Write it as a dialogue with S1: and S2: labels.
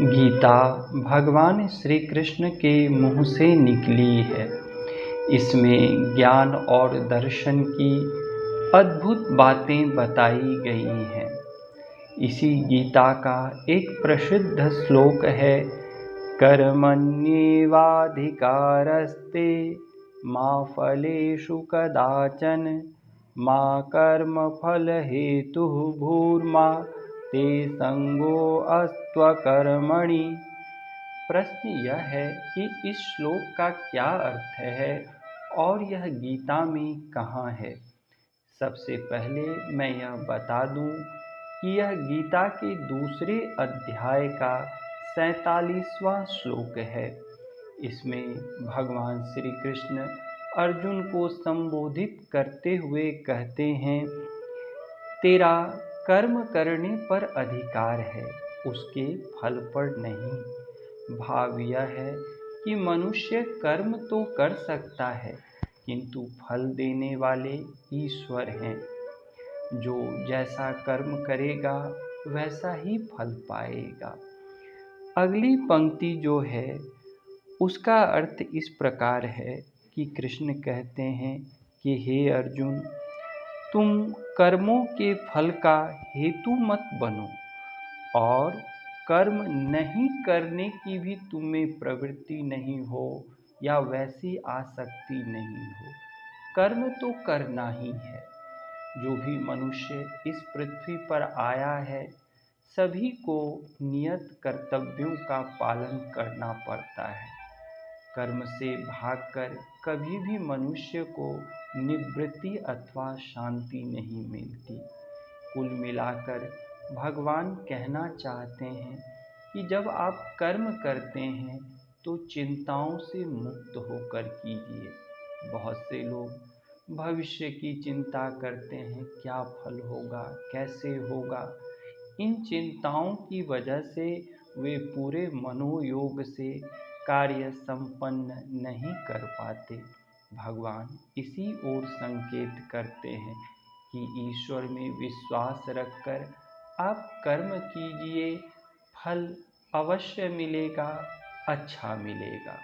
S1: गीता भगवान श्री कृष्ण के मुँह से निकली है। इसमें ज्ञान और दर्शन की अद्भुत बातें बताई गई हैं। इसी गीता का एक प्रसिद्ध श्लोक है, कर्मण्येवाधिकारस्ते मा फलेषु कदाचन मा कर्मफलहेतुः भूर्मा ते संगोऽस्त्वकर्मणि। प्रश्न यह है कि इस श्लोक का क्या अर्थ है और यह गीता में कहाँ है। सबसे पहले मैं यह बता दूं कि यह गीता के दूसरे अध्याय का 47वां श्लोक है। इसमें भगवान श्री कृष्ण अर्जुन को संबोधित करते हुए कहते हैं, तेरा कर्म करने पर अधिकार है, उसके फल पर नहीं। भाव यह है कि मनुष्य कर्म तो कर सकता है, किंतु फल देने वाले ईश्वर हैं। जो जैसा कर्म करेगा वैसा ही फल पाएगा। अगली पंक्ति जो है उसका अर्थ इस प्रकार है कि कृष्ण कहते हैं कि हे अर्जुन, तुम कर्मों के फल का हेतु मत बनो और कर्म नहीं करने की भी तुम्हें प्रवृत्ति नहीं हो या वैसी आसक्ति नहीं हो। कर्म तो करना ही है। जो भी मनुष्य इस पृथ्वी पर आया है, सभी को नियत कर्तव्यों का पालन करना पड़ता है। कर्म से भागकर कभी भी मनुष्य को निवृत्ति अथवा शांति नहीं मिलती। कुल मिलाकर भगवान कहना चाहते हैं कि जब आप कर्म करते हैं तो चिंताओं से मुक्त होकर कीजिए। बहुत से लोग भविष्य की चिंता करते हैं, क्या फल होगा, कैसे होगा। इन चिंताओं की वजह से वे पूरे मनोयोग से कार्य संपन्न नहीं कर पाते। भगवान इसी ओर संकेत करते हैं कि ईश्वर में विश्वास रखकर आप कर्म कीजिए, फल अवश्य मिलेगा, अच्छा मिलेगा।